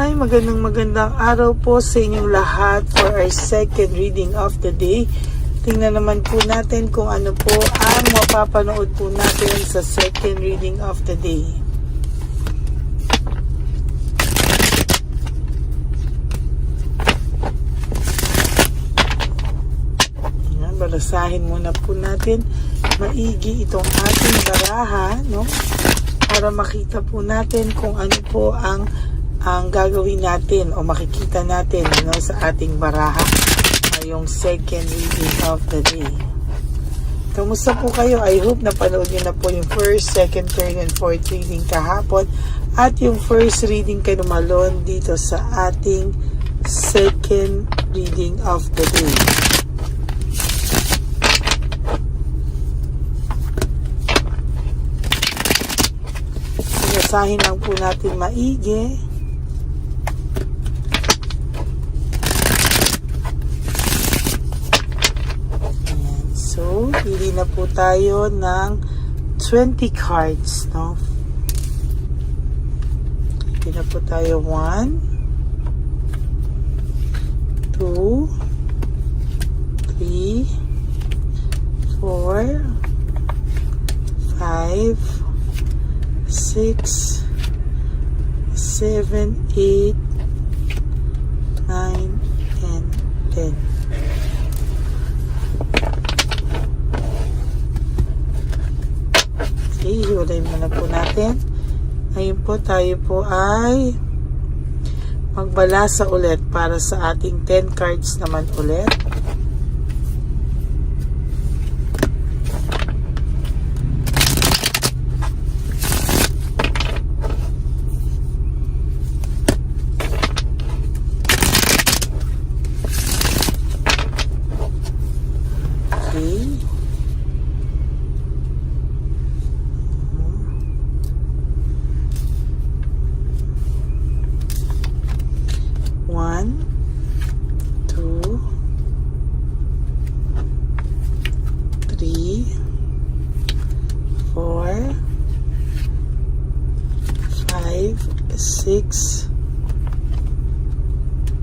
Hi, magandang araw po sa inyong lahat for our second reading of the day. Tingnan naman po natin kung ano po ang mapapanood po natin sa second reading of the day. Ayan, balasahin muna po natin maigi itong ating baraha, no? Para makita po natin kung ano po ang gagawin natin o makikita natin, no, sa ating baraha ngayong second reading of the day. Kamusta po kayo? I hope napanood nyo na po yung first, second, third, and fourth reading kahapon at yung first reading kay Numalon dito sa ating second reading of the day. Basahin lang po natin maigi. So, pili na po tayo ng 20 cards, no? Pili na po tayo 1, 2, 3, 4, 5, 6, 7, 8, 9, and 10. Okay, hiwalay muna po natin. Ngayon po tayo po ay magbalasa ulit para sa ating 10 cards naman ulit. Okay. One, 2, 3, 4, 5, 6,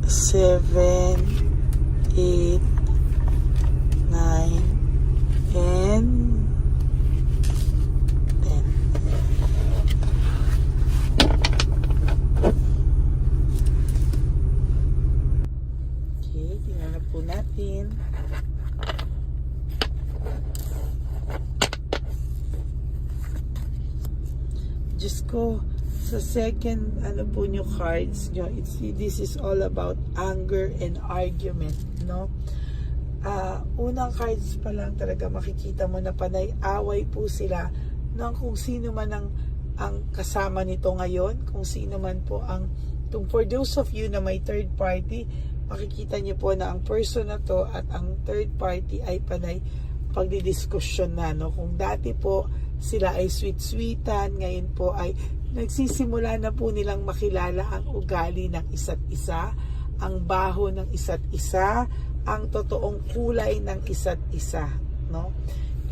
7, 8, 9, and 10. Okay, tingnan na po natin. Diyos ko, sa second po nyo cards nyo, this is all about anger and argument, no? Unang cards pa lang talaga makikita mo na panay away po sila ng kung sino man ang kasama nito ngayon, kung sino man po for those of you na may third party, makikita niyo po na ang person na to at ang third party ay panay pagdidiskusyon na, no? Kung dati po sila ay sweet-sweetan, ngayon po ay nagsisimula na po nilang makilala ang ugali ng isa't isa, ang baho ng isa't isa, ang totoong kulay ng isa't isa, no?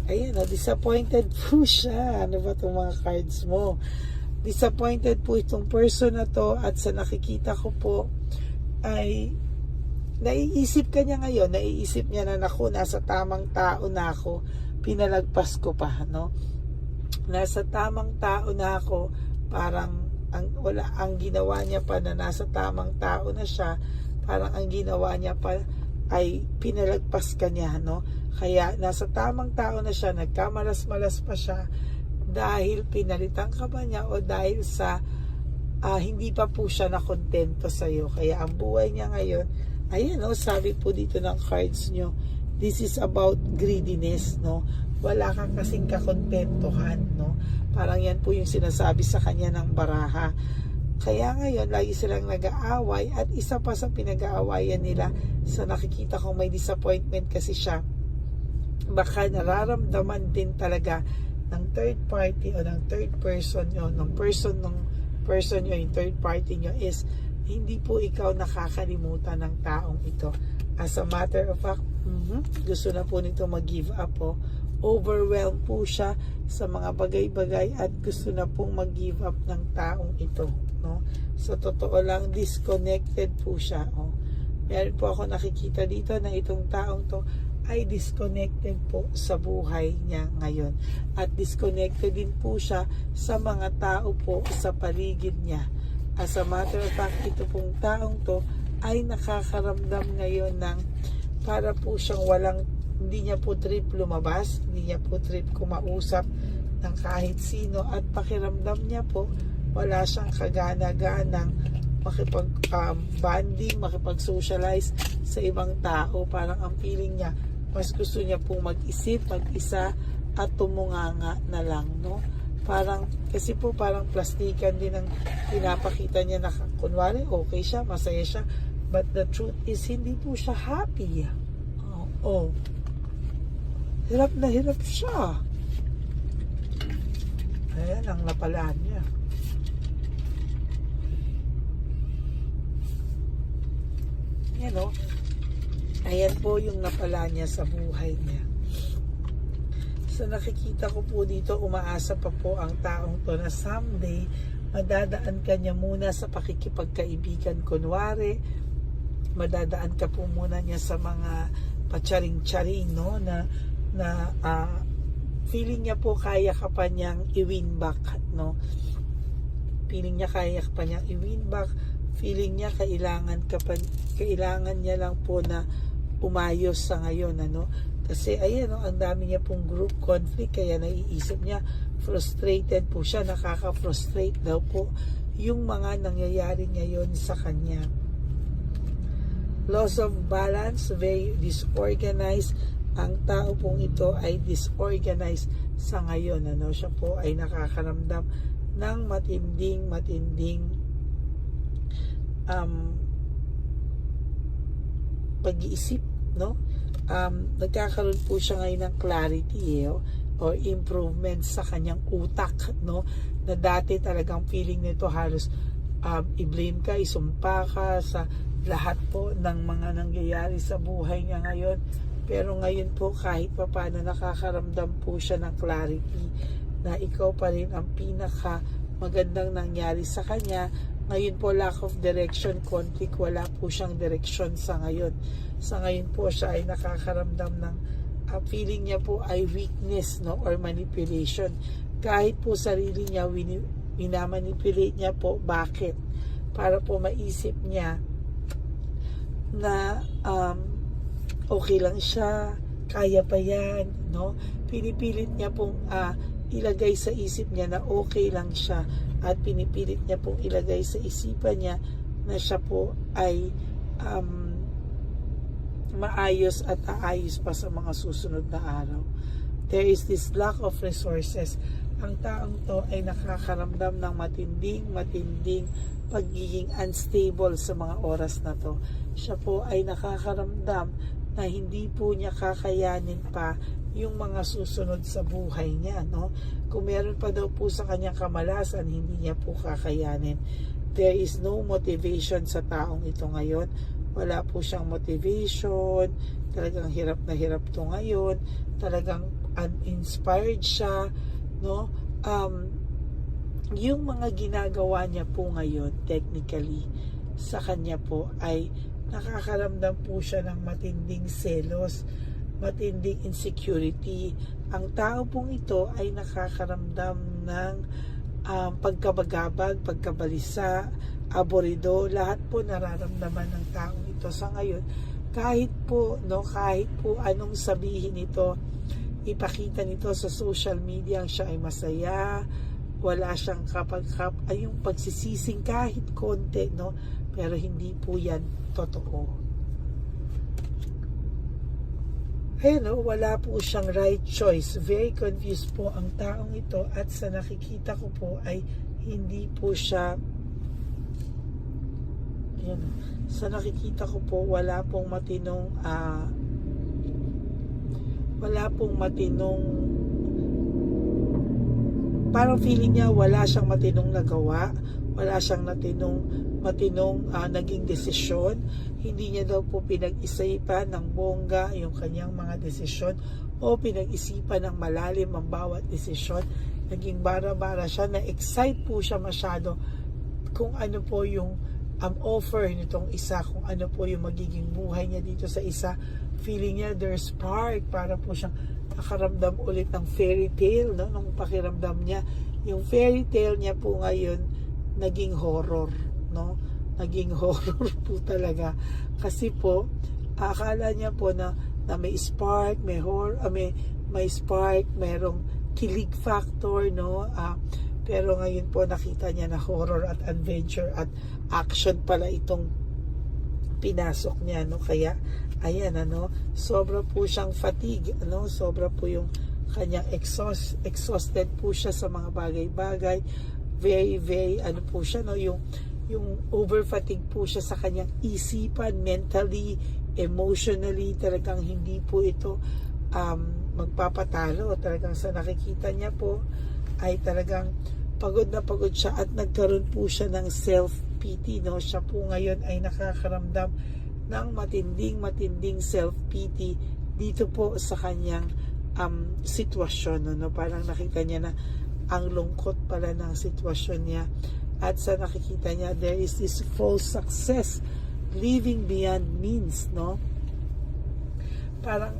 Ayan, disappointed po siya. Ano ba itong mga cards mo? Disappointed po itong person na to at sa nakikita ko po ay naiisip ka niya ngayon, naiisip niya na naku, nasa tamang tao na ako, pinalagpas ko pa, no? Nasa tamang tao na ako, parang ang ginawa niya pa na nasa tamang tao na siya, parang ang ginawa niya pa ay pinalagpas ka niya, no? Kaya nasa tamang tao na siya, nagkamalas-malas pa siya dahil pinalitan ka ba niya o dahil sa hindi pa po siya nakontento sa'yo. Kaya ang buhay niya ngayon, ayan, no, sabi po dito ng cards nyo, this is about greediness, no? Wala kang kasing kakontentuhan, no? Parang yan po yung sinasabi sa kanya ng baraha. Kaya ngayon, lagi silang nag-aaway at isa pa sa pinag-aawayan nila sa nakikita kong may disappointment kasi siya. Baka nararamdaman din talaga ng third party o ng third person nyo, ng person nyo, yung third party nyo is hindi po ikaw nakakalimutan ng taong ito. As a matter of fact, gusto na po nito mag-give up po overwhelmed po siya sa mga bagay-bagay at gusto na pong mag-give up ng taong ito, no? Sa totoo lang, disconnected po siya. Meron po ako nakikita dito na itong taong to ay disconnected po sa buhay niya ngayon. At disconnected din po siya sa mga tao po sa paligid niya. As a matter of fact, ito pong taong to ay nakakaramdam ngayon ng para po siyang hindi niya po trip lumabas, hindi niya po trip kumausap ng kahit sino, at pakiramdam niya po wala siyang kagana-ganang makipag-bonding, makipag-socialize sa ibang tao. Parang ang feeling niya, mas gusto niya pong mag-isip, mag-isa, at tumunganga na lang, no? Parang, kasi po parang plastikan din ang pinapakita niya na kunwari, okay siya, masaya siya, but the truth is, hindi po siya happy. Hirap na hirap siya. Ayan, ang napalaan niya. Yan, o. Ayan po yung napala niya sa buhay niya. So nakikita ko po dito, umaasa pa po ang taong to na someday madadaan ka niya muna sa pakikipagkaibigan. Kunwari, madadaan ka po muna niya sa mga patsaring-tsaring, no? Na feeling niya po kaya ka pa niyang i-win back, no? Feeling niya kaya ka pa niyang i-win back. Feeling niya kailangan niya lang po na umayos sa ngayon, ano? Kasi ayan, no, ang dami niya pong group conflict, kaya naiisip niya, frustrated po siya, nakaka-frustrate daw po yung mga nangyayari ngayon sa kanya. Loss of balance, very disorganized. Ang tao pong ito ay disorganized sa ngayon, ano? Siya po ay nakakaramdam ng matinding pag-iisip, no? Nagkakaroon po siya ngayon ng clarity, or improvement sa kanyang utak, no? Na dati talagang feeling nito halos i-blame ka, isumpa ka sa lahat po ng mga nangyayari sa buhay niya ngayon. Pero ngayon po kahit papaano nakakaramdam po siya ng clarity na ikaw pa rin ang pinaka magandang nangyari sa kanya. Ngayon po, lack of direction, conflict, wala po siyang direction sa ngayon. Sa ngayon po, siya ay nakakaramdam ng feeling niya po ay weakness, no, or manipulation. Kahit po sarili niya, minamanipulate niya po. Bakit? Para po maisip niya na okay lang siya, kaya pa yan, no? Pinipilit niya pong ilagay sa isip niya na okay lang siya, at pinipilit niya pong ilagay sa isipan niya na siya po ay maayos at aayos pa sa mga susunod na araw. There is this lack of resources. Ang taong to ay nakakaramdam ng matinding pagiging unstable sa mga oras na to. Siya po ay nakakaramdam na hindi po niya kakayanin pa yung mga susunod sa buhay niya, no? Kung meron pa daw po sa kanyang kamalasan, hindi niya po kakayanin. There is no motivation sa taong ito ngayon. Wala po siyang motivation. Talagang hirap na hirap to ngayon. Talagang uninspired siya, no? Yung mga ginagawa niya po ngayon, technically, sa kanya po ay nakakaramdam po siya ng matinding selos, matinding insecurity. Ang tao pong ito ay nakakaramdam ng pagkabagabag, pagkabalisa, aborido. Lahat po nararamdaman ng taong ito sa ngayon. Kahit po anong sabihin nito, ipakita nito sa social media, siya ay masaya, wala siyang yung pagsisising kahit konti, no? Pero hindi po yan totoo. Ayan, wala po siyang right choice. Very confused po ang taong ito, at sa nakikita ko po ay hindi po siya, ayan, sa nakikita ko po wala pong matinong parang feeling niya wala siyang matinong nagawa, wala siyang matinong matinong naging desisyon. Hindi niya daw po pinag-isipan ng bongga yung kanyang mga desisyon o pinag-isipan ng malalim ang bawat desisyon. Naging bara-bara siya, na-excite po siya masyado kung ano po yung offer nitong isa, kung ano po yung magiging buhay niya dito sa isa. Feeling niya there's spark, para po siyang nakaramdam ulit ng fairy tale, no? Nung pakiramdam niya, yung fairy tale niya po ngayon naging horror, no? Naging horror po talaga, kasi po akala niya po na may spark, may horror, may spark, merong kilig factor, no? Pero ngayon po nakita niya na horror at adventure at action pala itong pinasok niya, no? Kaya ayan, sobra po siyang fatigue, sobra po yung kanyang exhausted po siya sa mga bagay-bagay. Very po siya, yung over fatigue po siya sa kanyang isipan, mentally, emotionally. Talagang hindi po ito magpapatalo. Talagang sa nakikita niya po ay talagang pagod na pagod siya, at nagkaroon po siya ng self-pity, no? Siya po ngayon ay nakakaramdam ng matinding self-pity dito po sa kanyang sitwasyon, no? Parang nakita niya na ang lungkot pala ng sitwasyon niya, at sa nakikita niya there is this false success, living beyond means, no? Parang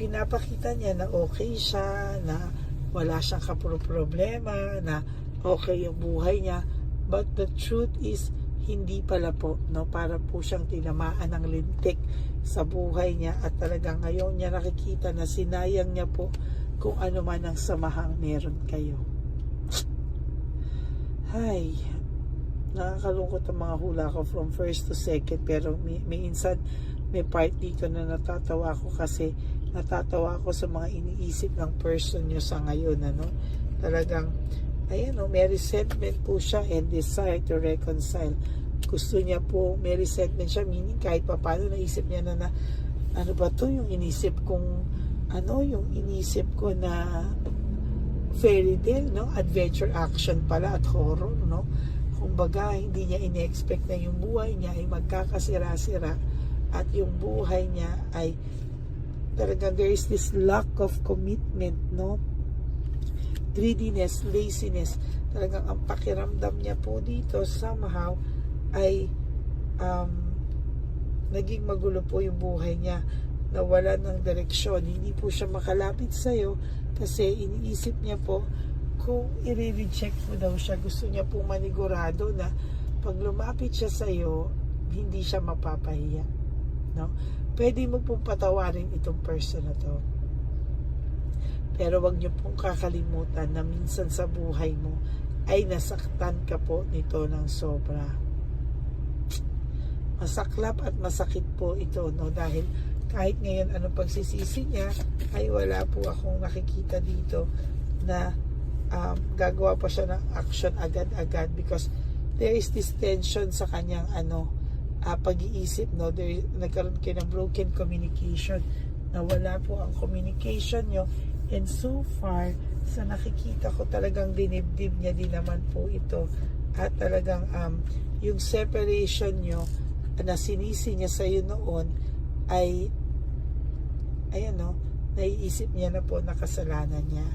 pinapakita niya na okay siya, na wala siyang problema, na okay yung buhay niya, but the truth is hindi pala po, no? Para po siyang tinamaan ng lintik sa buhay niya, at talagang ngayon niya nakikita na sinayang niya po kung ano man ang samahang meron kayo. Ay, nakakalungkot ang mga hula ko from first to second, pero minsan may part dito na natatawa ko, kasi natatawa ko sa mga iniisip ng person nyo sa ngayon, talagang ayan, may resentment po siya and desire to reconcile. Gusto niya po, may resentment siya, meaning kahit paano naisip niya na ano ba to yung inisip kong yung inisip ko na fairy tale, no? Adventure action pala at horror, no? Kumbaga, hindi niya ine-expect na yung buhay niya ay magkakasira-sira, at yung buhay niya ay talaga there is this lack of commitment, no? Greediness, laziness. Talagang ang pakiramdam niya po dito somehow ay naging magulo po yung buhay niya, nawala ng direksyon. Hindi po siya makalapit sa'yo kasi iniisip niya po kung i-reject mo daw siya. Gusto niya po manigurado na pag lumapit siya sa'yo, hindi siya mapapahiya, no? Pwede mo pong patawarin itong person na to, pero wag niyo pong kakalimutan na minsan sa buhay mo ay nasaktan ka po nito ng sobra. Masaklap at masakit po ito, no? Dahil kahit ngayon anong pagsisisi niya, ay wala po akong nakikita dito na gagawa pa siya ng action agad-agad, because there is this tension sa kanyang pag-iisip, no? Nagkaroon kayo ng broken communication, na wala po ang communication nyo. And so far, sa nakikita ko, talagang dinibdib niya din naman po ito. At talagang yung separation nyo na sinisi niya sa iyo noon ay ayan, no, naiisip niya na po na kasalanan niya.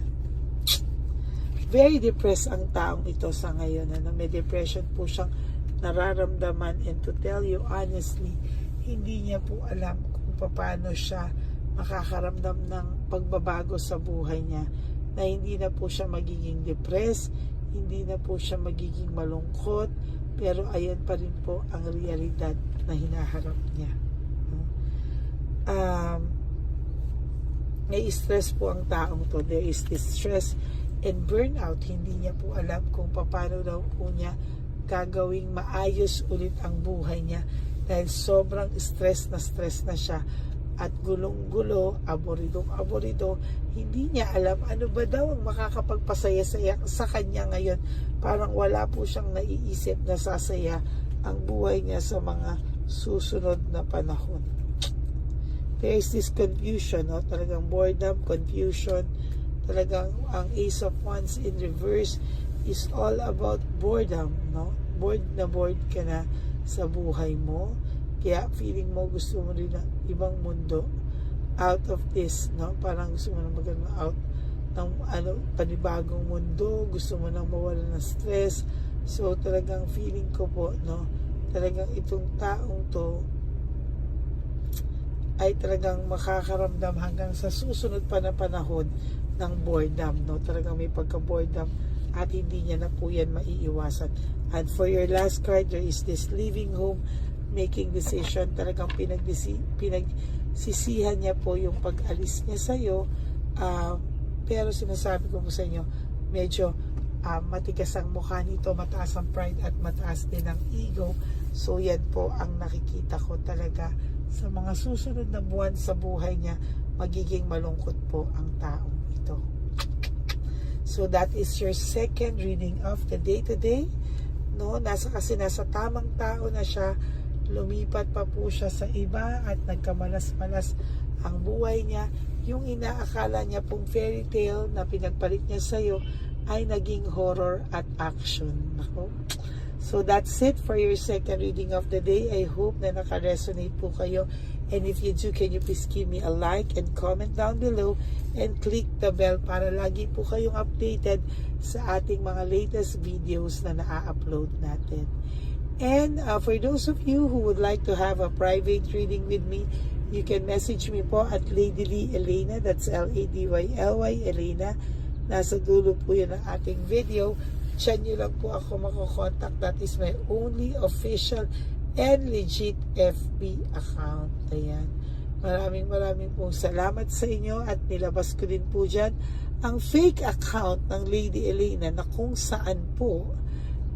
Very depressed ang taong ito sa ngayon. May depression po siyang nararamdaman, and to tell you honestly, hindi niya po alam kung paano siya makakaramdam ng pagbabago sa buhay niya, na hindi na po siya magiging depressed, hindi na po siya magiging malungkot, pero ayan pa rin po ang realidad na hinaharap niya. May stress po ang taong to. There is this stress and burnout. Hindi niya po alam kung paano daw po niya gagawing maayos ulit ang buhay niya, dahil sobrang stress na siya, at gulong-gulo, aborido. Hindi niya alam ano ba daw ang makakapagpasaya sa kanya ngayon. Parang wala po siyang naiisip na sasaya ang buhay niya sa mga susunod na panahon. There is this confusion, no? Talagang boredom, confusion. Talagang ang Ace of Wands in reverse is all about boredom, no? bored ka na sa buhay mo, kaya feeling mo gusto mo rin ng ibang mundo, out of this, no? Parang gusto mo na magkaroon out ng panibagong mundo, gusto mo nang mawala ng stress. So talagang feeling ko po, no, talagang itong taong to ay talagang makakaramdam hanggang sa susunod pa na panahon ng boredom, no? Talagang may pagka-boredom at hindi niya na po yan maiiwasan. And for your last card, there is this leaving home, making decision. Talagang pinagsisihan niya po yung pag-alis niya sa'yo. Pero sinasabi ko po sa inyo, medyo matigas ang mukha nito, mataas ang pride at mataas din ang ego. So yan po ang nakikita ko talaga sa mga susunod na buwan sa buhay niya, magiging malungkot po ang taong ito. So that is your second reading of the day today. No, nasa tamang tao na siya, lumipat pa po siya sa iba at nagkamalas-malas ang buhay niya. Yung inaakala niya pong fairy tale na pinagpalit niya sa'yo ay naging horror at action. Nako. So that's it for your second reading of the day. I hope na naka-resonate po kayo. And if you do, can you please give me a like and comment down below and click the bell para lagi po kayong updated sa ating mga latest videos na na-upload natin. And for those of you who would like to have a private reading with me, you can message me po at Lady Lee Elena. That's Ladyly Elena. Nasa dulo po yun ng ating video. Diyan nyo lang po ako makokontak. That is my only official and legit FB account. Ayan. Maraming pong salamat sa inyo at nilabas ko din po dyan ang fake account ng Lady Elena na kung saan po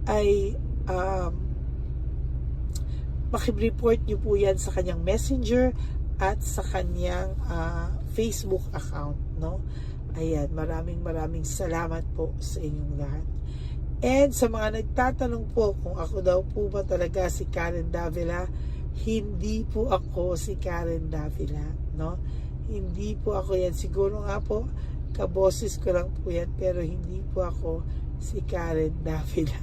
ay makireport nyo po yan sa kanyang messenger at sa kanyang Facebook account, no? Ayan, maraming salamat po sa inyong lahat. And sa mga nagtatanong po kung ako daw po ba talaga si Karen Davila, hindi po ako si Karen Davila, no? Hindi po ako yan. Siguro nga po, kaboses ko lang po yan, pero hindi po ako si Karen Davila.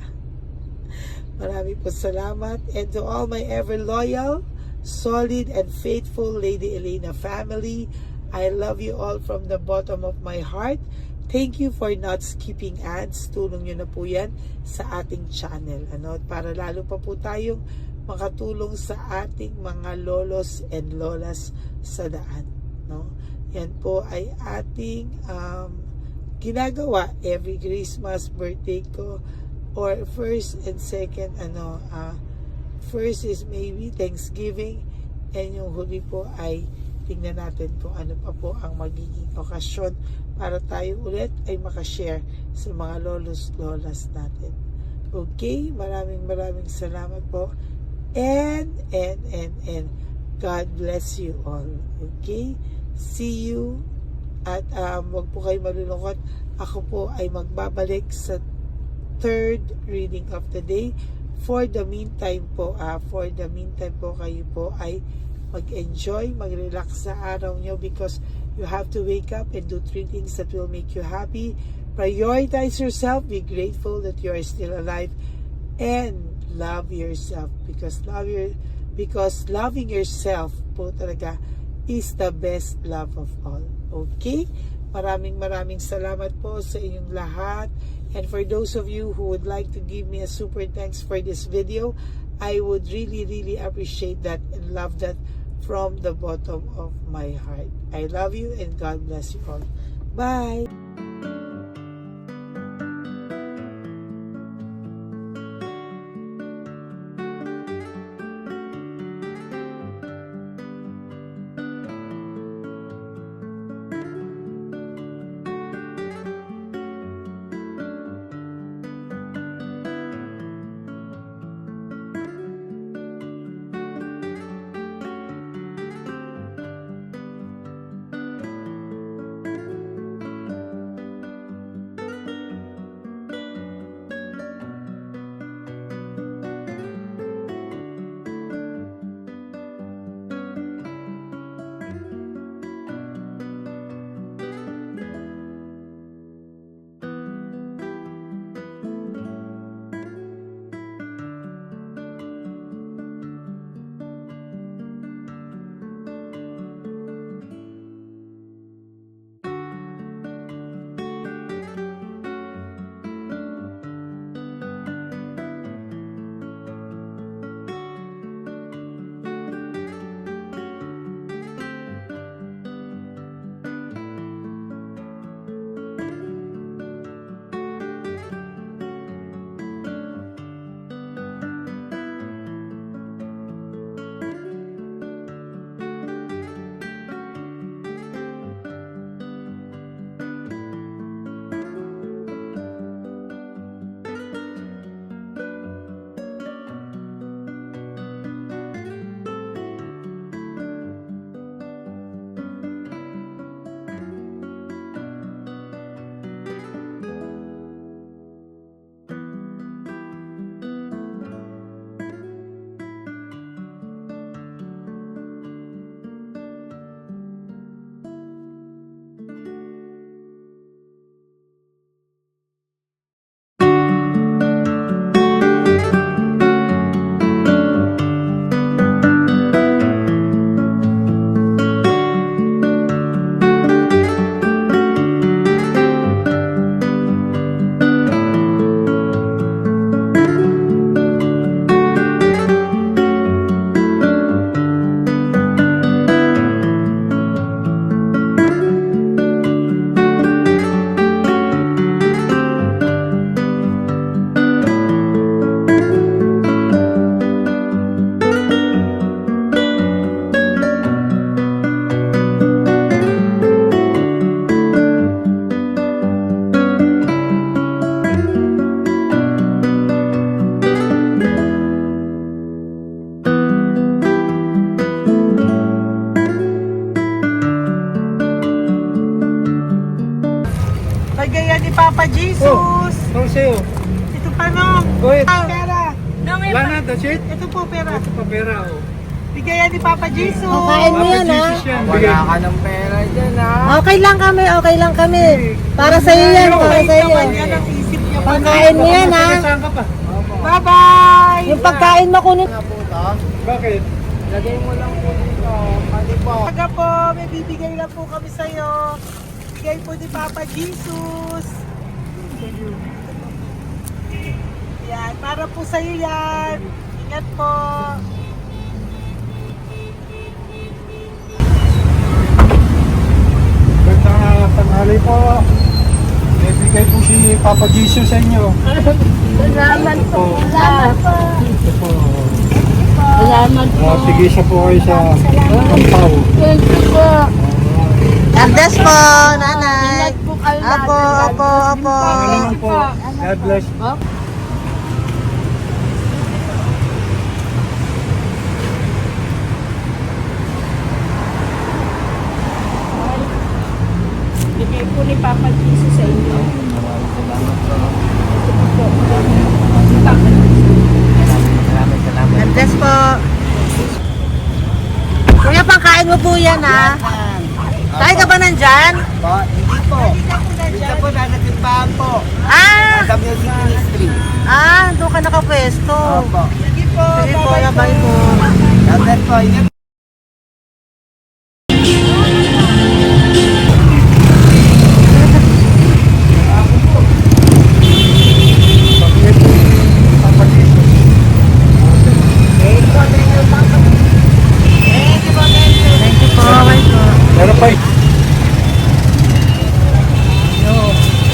Maraming po salamat. And to all my ever loyal, solid, and faithful Lady Elena family, I love you all from the bottom of my heart. Thank you for not skipping ads. Tulong nyo na po yan sa ating channel. Para lalo pa po tayong makatulong sa ating mga lolos and lolas sa daan. No? Yan po ay ating ginagawa every Christmas, birthday ko, or first and second, first is maybe Thanksgiving, and yung huli po ay tingnan natin kung ano pa po ang magiging okasyon para tayo ulit ay makashare sa mga lolos-lolas natin. Okay? Maraming salamat po. And God bless you all. Okay? See you. At wag po kayo malulungkot. Ako po ay magbabalik sa third reading of the day. For the meantime po, kayo po ay mag-enjoy, mag-relax sa araw nyo because you have to wake up and do 3 things that will make you happy. Prioritize yourself, be grateful that you are still alive, and love yourself because loving yourself po talaga is the best love of all. Okay? Maraming salamat po sa inyong lahat. And for those of you who would like to give me a super thanks for this video, I would really appreciate that and love that from the bottom of my heart. I love you and God bless you all. Bye! Papa Jesus. Oh, sa'yo. Ito pa nung. Wait. Pera. Wala na, that's it? Ito po pera. Ito pa pera, oh. Bigay yan ni Papa Jesus. Kain mo yan, ha? Jesus yan. Wala ka ng pera dyan, ha? Okay lang kami, okay lang kami. Para sa iyo yan, para sa iyo. Naman yan ang isip niya. Pagkain mo yan, ha? Saan ka pa? Bye-bye. Yung pagkain mo kunin. Nga po ito. Bakit? Lagay mo lang po dito. Pati po. Taga po, may bibigay lang po kami sa'yo. Bigay po ni Papa Jesus. Yan, para po sa'yo yan. Ingat po. Gandang tanghali po. May bigay po si Papa Jesus sa inyo. Salamat po. Salamat po. Ito po. Salamat po. Sige siya po kayo sa Pampaw. Thank you po. God bless po, nanay. Apo, apo, apo. Pangalaman po. God bless. Bigay po ni Papa Jesus sa inyo. Salamat. God bless po. Kuya, pangkain mo po yan, ha? Kain ka ba nandyan? Po, hindi po. Dito po, nanatimbahan po. Ah! Sa Music Ministry. Doon ka nakapwesto. Opo. Sige po, Sige po, labay po. God bless po. Ingat. Pagkakit po si Papa Jesus. Thank you po. Bye po. Meron pa eh. Yo,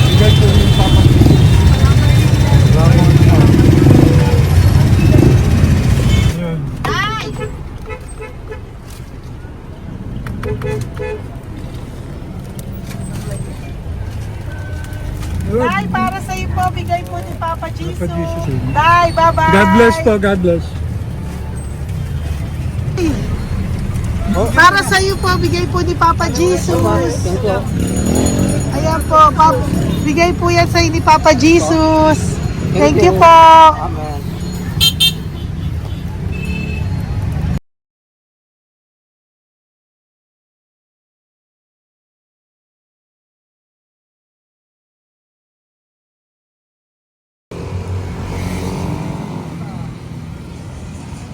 bigay po ni Papa Jesus. Salamat po. Yun. Yun. Tay, para sa'yo po, bigay po ni Papa Jesus. Jesus, amen. Tay, bye-bye. God bless po, God bless. Para sa'yo po, bigay po ni Papa Jesus. Ayan po, bigay po yan sa'yo ni Papa Jesus. Thank you po. Amen.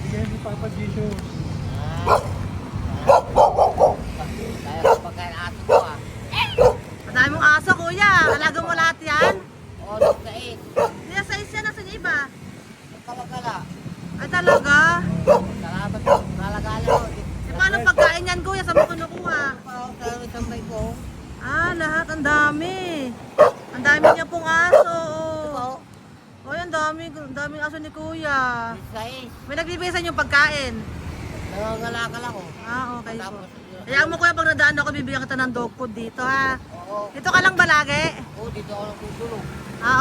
Bigay ni Papa Jesus. Kaya pagkain ato ko, ah. Madami mong aso, kuya. Alaga mo lahat yan? Oo, nagkait. Hindi, sa isya na sa iba. Kalagala. Ay, talaga? Salamat po. Nalagala ko. E, paano pagkain yan, kuya? Saan mo kinukuha? Sa tambay ko. Lahat. Ang dami. Ang dami niya pong aso. Oo. Oy, ang daming aso ni kuya. Guys, May nagbibigay sa inyong pagkain. nalagalakal ako. Okay po. Tapos, Kaya mo kuya, pag nadaan ako, bibigyan kita ng dog food dito, ha? oo. Dito ka lang ba lagi? Oo, dito ako natutulog.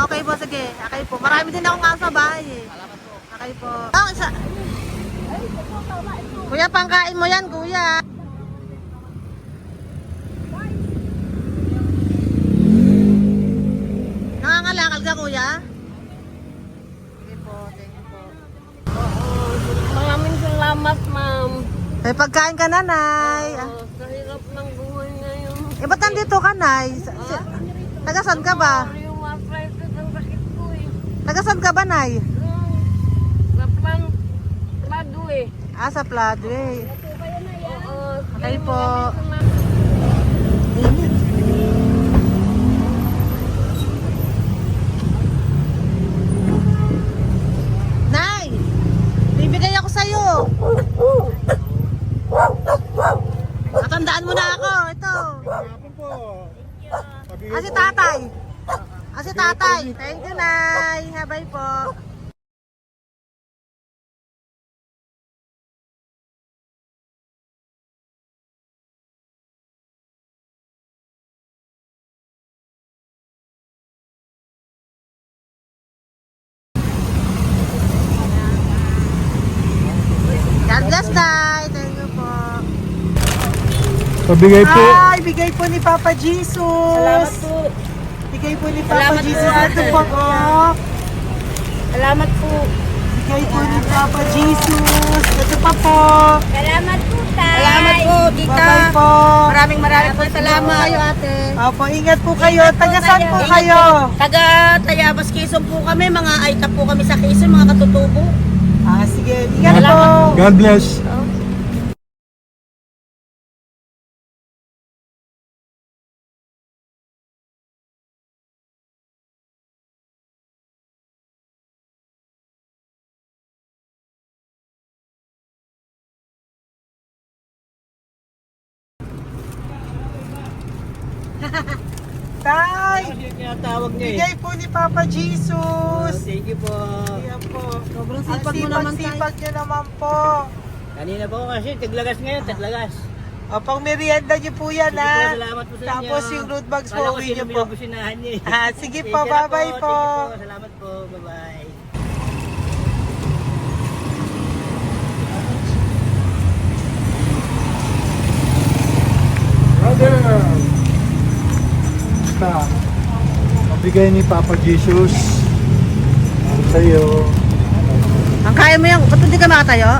Okay po, sige. Okay po. Marami din akong aso sa bahay, eh. Salamat po. Okay po. Isa. Kuya, pangkain mo yan, kuya. Nangangalakal ka, kuya? Sige po, thank you po. Maraming salamat, ma'am. May pagkain ka, nanay. Sa hirap ng buhay ngayon. Ba't nandito ka, nay? Tagasan ka ba? Yung arthritis ang sakit ko eh. Tagasan ka ba, nay? Sa plado eh. Sa Pladway. Oo. Okay po. Nay! Bibigay ako sa'yo. Natandaan mo na ako. Ito. Hapon po. Si tatay. Si tatay. Thank you, Nay. Habay po. God bless, Nay. Thank you po. Pabigay po. Ay, bigay po ni Papa Jesus. Salamat po. bigay po ni Papa Salamat po, Jesus. Ito ate. po, oh. Salamat po. Bigay po ni Papa Jesus. Ito pa po. Salamat po, tay. Salamat po, tita. Bye-bye po. Maraming po salamat. Kayo, ate. Opo, ingat po kayo. Taga saan po kayo? Taga Tayabas, Quezon po kami. Mga aita po kami sa Quezon, mga katutubo. Sige, ingat po. God bless. Tay, Tinatawag niya eh. bigay po ni Papa Jesus. Thank you po. Ayan po. Sobrang Ang sipag mo naman, tay. sipag niyo naman po. Kanina po kasi, taglagas ngayon, taglagas. O, pang merienda niyo po yan, Sige po, ha? salamat po sa inyo. Tapos yung road bags po, Kala ko uwi niyo sino po. binubusinahan niya eh. Sige Sige po, na bye-bye po. Thank you po, salamat po, bye-bye. Brother! Basta, mabigay ni Papa Jesus sa iyo. Ang kaya mo yan, ba't hindi ka makatayo?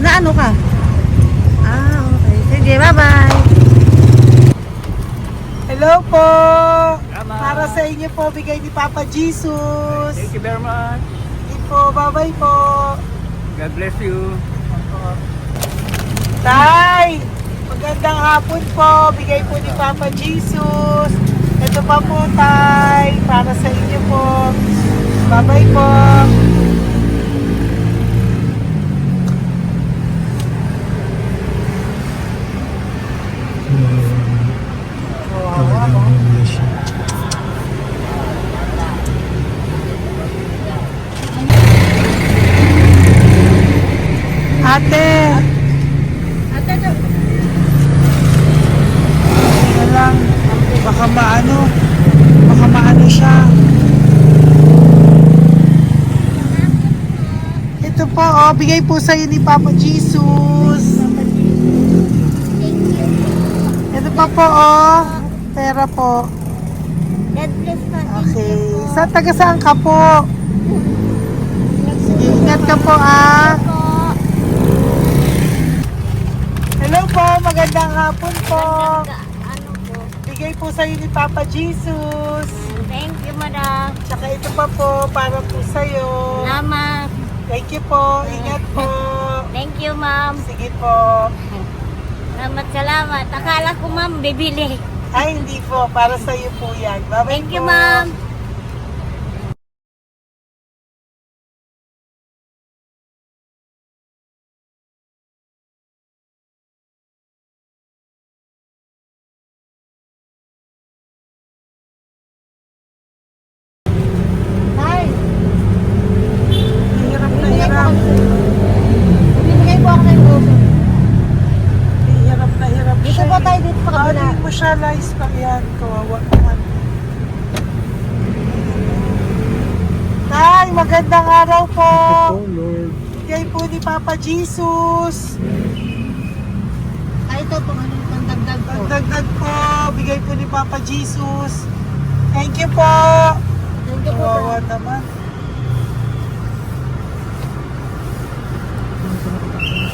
Na ano ka? Okay. Sige, bye-bye. Hello po. Tama. Para sa inyo po, bigay ni Papa Jesus. Thank you very much. Sige po, bye-bye po. God bless you. Tay, magandang hapon po. Bigay po ni Papa Jesus. Ito pa po, Tay. Para sa inyo po. Bye-bye po. Ate. Tingnan lang. Baka maano siya. Ito po, bigay po sa'yo ni Papa Jesus. Ito pa po, pera po. God bless po. Okay. Taga saan ka po? Sige, ingat ka po, Hello po, magandang hapon po. Ano po? Bigay po sa'yo ni Papa Jesus. Thank you, madam. Tsaka ito pa po, para po sa'yo. Salamat. Thank you po, ingat po. Thank you, ma'am. Sige po. Salamat. Akala ko, ma'am, bibili. Ay, hindi po, para sa'yo po yan. Bye-bye Thank you, po. ma'am. Hirap na hirap. Bibigay po ako ng uso. Hirap na hirap Dito siya. po tayo, dito sa kabila. Hindi mo siya lies pa yan. Kawawa naman. Tay, magandang araw po. Oh Lord. Bigay po ni Papa Jesus. Ito po, ano yung dagdag po. Dagdag po. Bigay po ni Papa Jesus. Thank you po. Thank you po. Kawawa naman.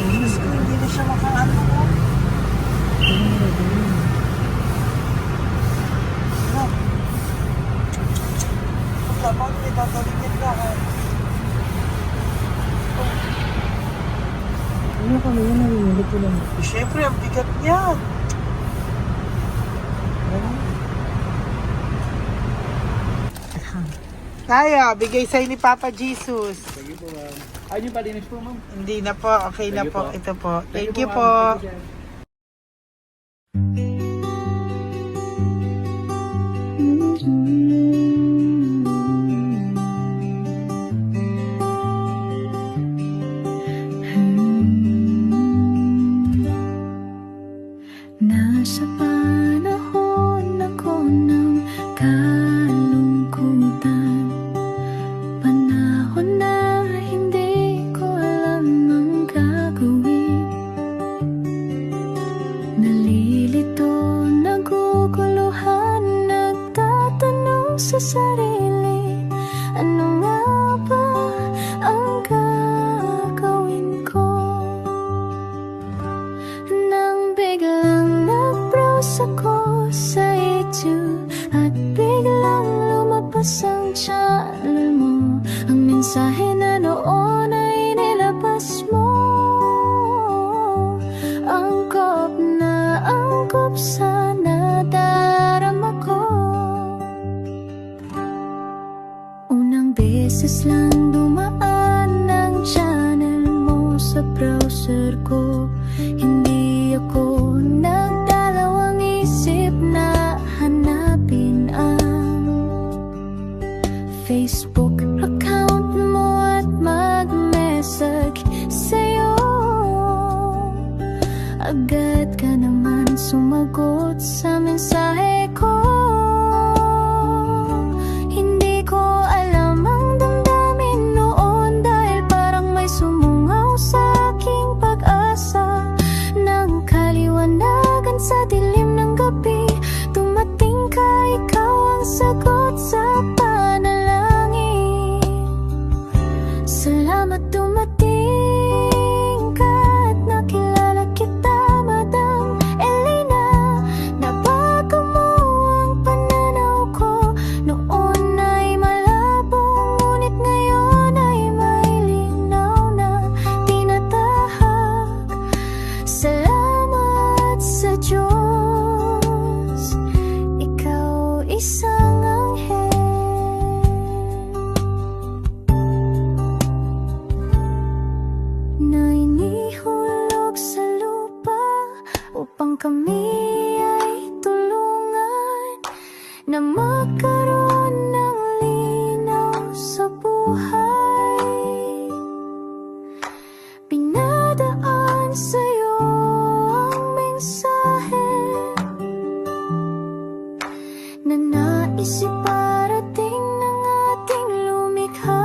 Diyos ko, hindi na siya makaano ko. Dapat may tatawin lahat. Ano kami yun, nalilito lang. Siyempre, ang bigat niyan. Kaya, bigay sa'yo ni Papa Jesus. Thank you po, ma'am. Ay, yung palinis po, ma'am. Hindi na po, okay na Thank you po. po. Ito po. Thank you ma'am. po. Thank you, sir. Nasa panahon ako ng kalungkutan, panahon na hindi ko alam ang gagawin. Agad ka naman sumagot sa mensahe ko. Hindi ko alam ang damdamin noon, dahil parang may sumungaw sa aking pag-asa. Nang kaliwanagan sa dilim ng gabi, dumating ka, ikaw ang sagot sa panalangin. Salamat dumating ka at nakilala kita, Madam Elena. Nabago mo ang pananaw ko. Noon ay malabo, ngunit ngayon ay may linaw na tinatahak. Salamat sa Diyos, ikaw isang anghel na inihulog sa lupa upang kami ay tulungan na magkaroon ng linaw sa buhay. Pinadaan sa'yo ang mensahe na nais iparating ng ating lumikha.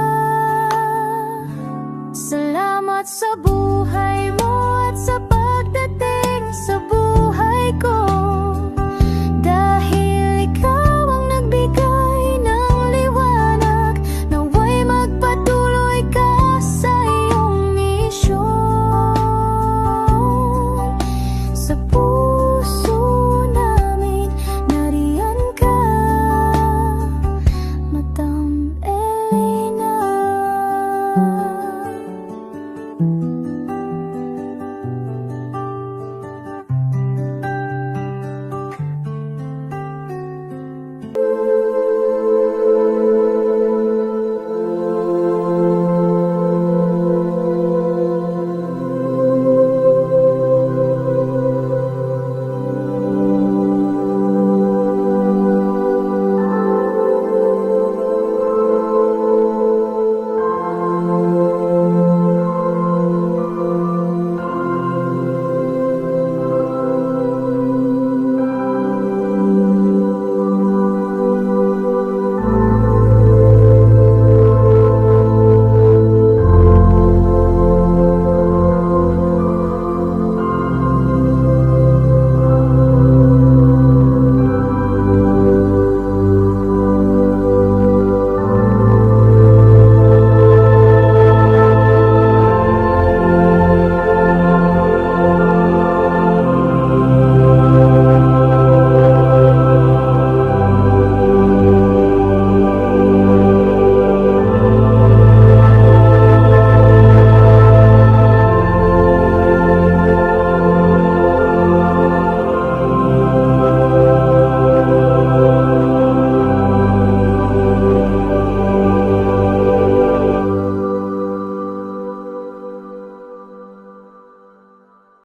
Salamat sa buhay mo at sa pagdating sa buhay ko, dahil ikaw ang nagbigay ng liwanag. Naway magpatuloy ka sa iyong misyon. Sa puso namin nariyan ka, Madam Elena.